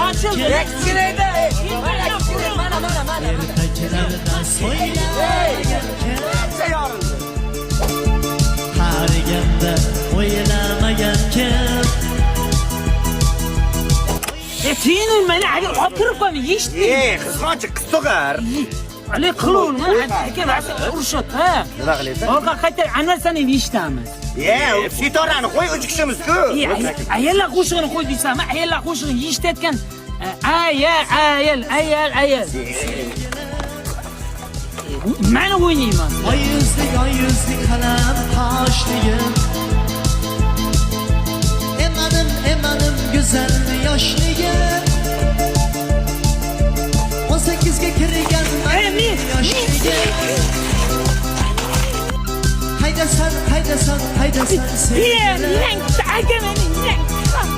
Açıldı. Eksileydi. Mana. Ertaklardan soylayan Şey yarın. Qariganda o'ylamagan kim Tiyin meni agar o'tirib qolma, eshitding. Xizmatchi qiz tug'ar. Ale qilolma, aka narsa urishadi, ha. Nima qilyapsan? Orqa qayta Anvar seni eshitamiz. Sitorani qo'y, 3 kishimiz-ku. Ayollar qo'shig'ini qo'y deysanmi? Ayollar qo'shig'ini eshitayotgan ayol. Meni o'ynayman. Oy yüzlü kalam taşlıyım Emanim güzel yaşlıyım 18'ge kirgan men yaşlıyım Haydasan Yeng, aka meni, yeng.